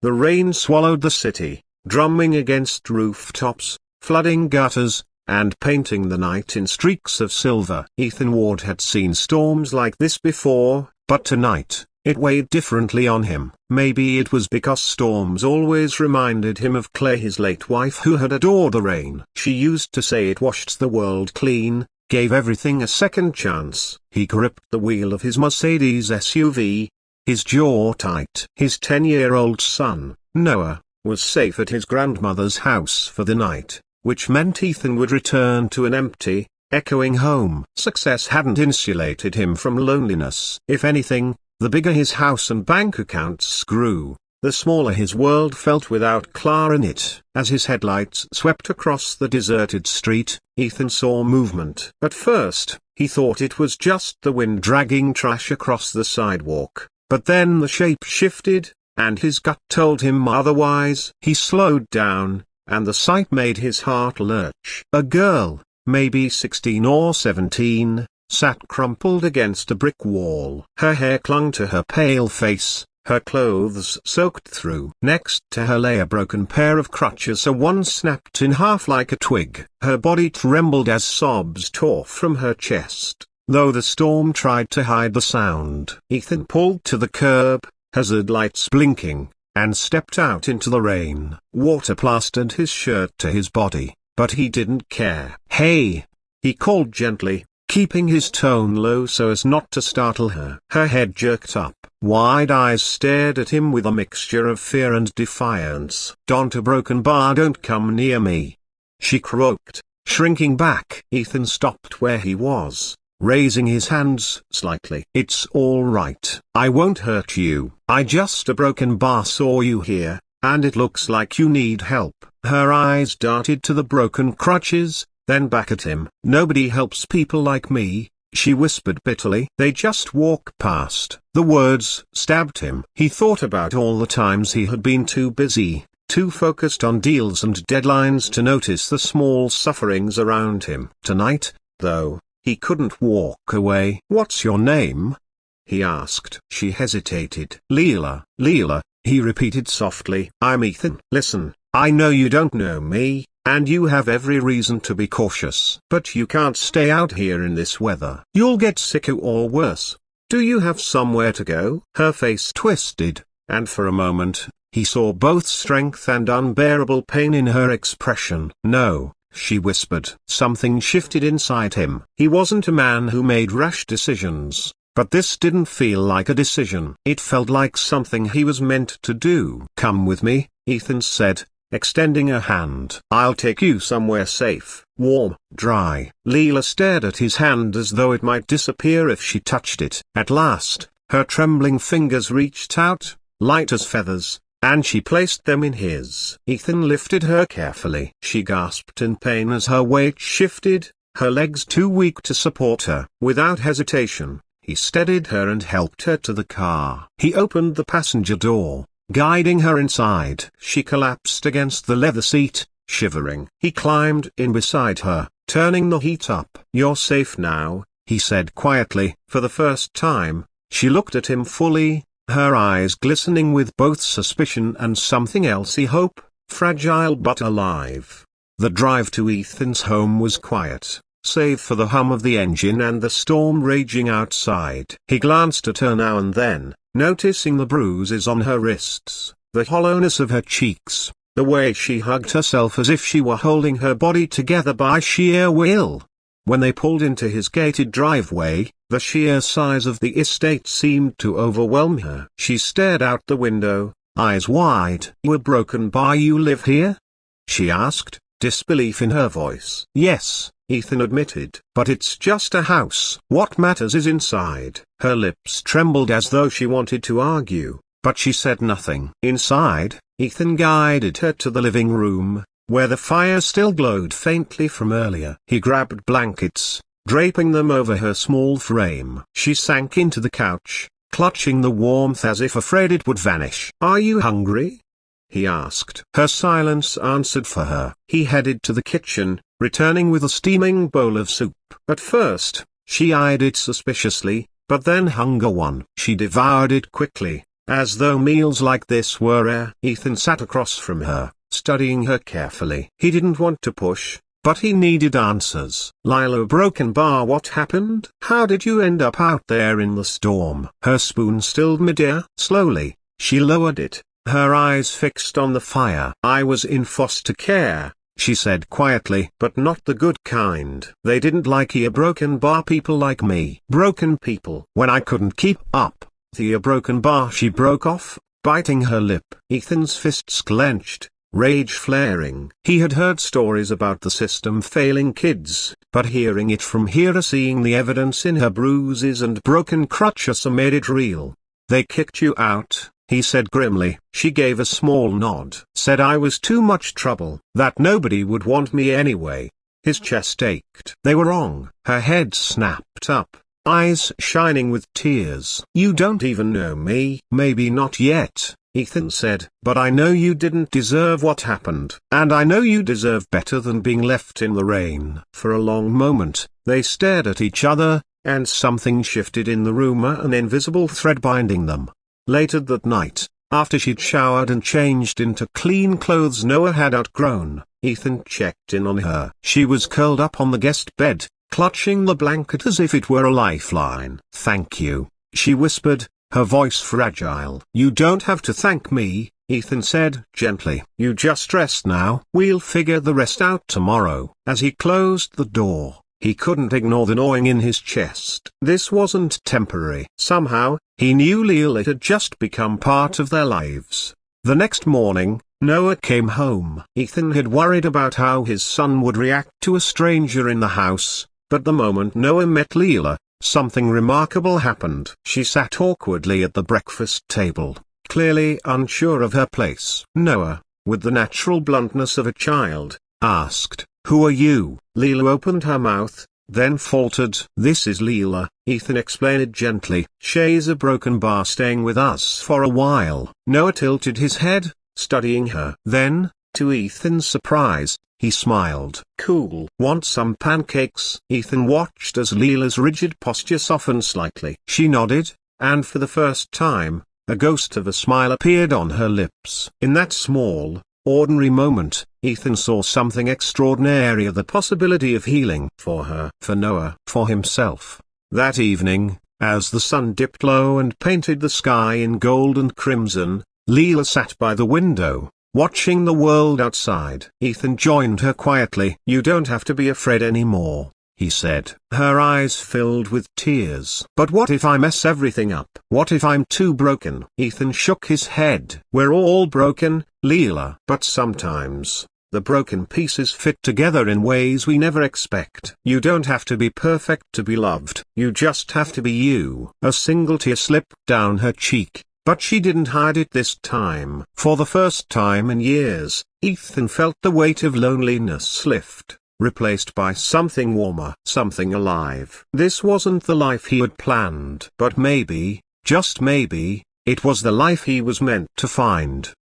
The rain swallowed the city, drumming against rooftops, flooding gutters, and painting the night in streaks of silver. Ethan Ward had seen storms like this before, but tonight, it weighed differently on him. Maybe it was because storms always reminded him of Claire, his late wife, who had adored the rain. She used to say it washed the world clean, gave everything a second chance. He gripped the wheel of his Mercedes SUV, his jaw tight. His 10-year-old son, Noah, was safe at his grandmother's house for the night, which meant Ethan would return to an empty, echoing home. Success hadn't insulated him from loneliness. If anything, the bigger his house and bank accounts grew, the smaller his world felt without Clara in it. As his headlights swept across the deserted street, Ethan saw movement. At first, he thought it was just the wind dragging trash across the sidewalk, but then the shape shifted, and his gut told him otherwise. He slowed down, and the sight made his heart lurch. A girl, maybe 16 or 17, sat crumpled against a brick wall. Her hair clung to her pale face, her clothes soaked through. Next to her lay a broken pair of crutches, one snapped in half like a twig. Her body trembled as sobs tore from her chest, though the storm tried to hide the sound. Ethan pulled to the curb, hazard lights blinking, and stepped out into the rain. Water plastered his shirt to his body, but he didn't care. "Hey!" he called gently, keeping his tone low so as not to startle her. Her head jerked up. Wide eyes stared at him with a mixture of fear and defiance. "Don't a broken bar, don't come near me," she croaked, shrinking back. Ethan stopped where he was, raising his hands slightly. "It's all right. I won't hurt you. I just a broken bar saw you here, and it looks like you need help." Her eyes darted to the broken crutches, then back at him. "Nobody helps people like me," she whispered bitterly. "They just walk past." The words stabbed him. He thought about all the times he had been too busy, too focused on deals and deadlines to notice the small sufferings around him. Tonight, though, he couldn't walk away. "What's your name?" he asked. She hesitated. "Leela." "Leela," he repeated softly. "I'm Ethan." "Listen, I know you don't know me, and you have every reason to be cautious. But you can't stay out here in this weather. You'll get sick or worse. Do you have somewhere to go?" Her face twisted, and for a moment, he saw both strength and unbearable pain in her expression. "No," she whispered. Something shifted inside him. He wasn't a man who made rash decisions, but this didn't feel like a decision. It felt like something he was meant to do. "Come with me," Ethan said, extending a hand. "I'll take you somewhere safe, warm, dry." Leela stared at his hand as though it might disappear if she touched it. At last, her trembling fingers reached out, light as feathers, and she placed them in his. Ethan lifted her carefully. She gasped in pain as her weight shifted, her legs too weak to support her. Without hesitation, he steadied her and helped her to the car. He opened the passenger door, guiding her inside. She collapsed against the leather seat, shivering. He climbed in beside her, turning the heat up. "You're safe now," he said quietly. For the first time, she looked at him fully, her eyes glistening with both suspicion and something else, hope, fragile but alive. The drive to Ethan's home was quiet, save for the hum of the engine and the storm raging outside. He glanced at her now and then, noticing the bruises on her wrists, the hollowness of her cheeks, the way she hugged herself as if she were holding her body together by sheer will. When they pulled into his gated driveway, the sheer size of the estate seemed to overwhelm her. She stared out the window, eyes wide. "You broken bar, you live here?" she asked, disbelief in her voice. "Yes," Ethan admitted. "But it's just a house. What matters is inside." Her lips trembled as though she wanted to argue, but she said nothing. Inside, Ethan guided her to the living room, where the fire still glowed faintly from earlier. He grabbed blankets, draping them over her small frame. She sank into the couch, clutching the warmth as if afraid it would vanish. "Are you hungry?" he asked. Her silence answered for her. He headed to the kitchen, returning with a steaming bowl of soup. At first, she eyed it suspiciously, but then hunger won. She devoured it quickly, as though meals like this were rare. Ethan sat across from her, studying her carefully. He didn't want to push, but he needed answers. Lila, broken bar, what happened? How did you end up out there in the storm? Her spoon stilled midair. Slowly, she lowered it, her eyes fixed on the fire. I was in foster care, she said quietly, but not the good kind. They didn't like a broken bar people like me. Broken people. When I couldn't keep up, the broken bar, she broke off, biting her lip. Ethan's fists clenched, rage flaring. He had heard stories about the system failing kids, but hearing it from here, seeing the evidence in her bruises and broken crutches, made it real. They kicked you out, he said grimly. She gave a small nod. Said I was too much trouble, that nobody would want me anyway. His chest ached. They were wrong. Her head snapped up, eyes shining with tears. You don't even know me. Maybe not yet, Ethan said, but I know you didn't deserve what happened. And I know you deserve better than being left in the rain. For a long moment, they stared at each other, and something shifted in the room, an invisible thread binding them. Later that night, after she'd showered and changed into clean clothes Noah had outgrown, Ethan checked in on her. She was curled up on the guest bed, clutching the blanket as if it were a lifeline. Thank you, she whispered, her voice fragile. You don't have to thank me, Ethan said gently. You just rest now. We'll figure the rest out tomorrow. As he closed the door, he couldn't ignore the gnawing in his chest. This wasn't temporary. Somehow, he knew Lila had just become part of their lives. The next morning, Noah came home. Ethan had worried about how his son would react to a stranger in the house, but the moment Noah met Lila, something remarkable happened. She sat awkwardly at the breakfast table, clearly unsure of her place. Noah, with the natural bluntness of a child, asked, "Who are you?" Lila opened her mouth, then faltered. "This is Lila," Ethan explained gently. "She's a broken bar staying with us for a while." Noah tilted his head, studying her. Then, to Ethan's surprise, he smiled. "Cool. Want some pancakes?" Ethan watched as Lila's rigid posture softened slightly. She nodded, and for the first time, a ghost of a smile appeared on her lips. In that small, ordinary moment, Ethan saw something extraordinary, the possibility of healing for her, for Noah, for himself. That evening, as the sun dipped low and painted the sky in gold and crimson, Lila sat by the window, watching the world outside. Ethan joined her quietly. "You don't have to be afraid anymore," he said. Her eyes filled with tears. "But what if I mess everything up? What if I'm too broken?" Ethan shook his head. "We're all broken, Lila. But sometimes, the broken pieces fit together in ways we never expect. You don't have to be perfect to be loved. You just have to be you." A single tear slipped down her cheek, but she didn't hide it this time. For the first time in years, Ethan felt the weight of loneliness lift, replaced by something warmer, something alive. This wasn't the life he had planned, but maybe, just maybe, it was the life he was meant to find.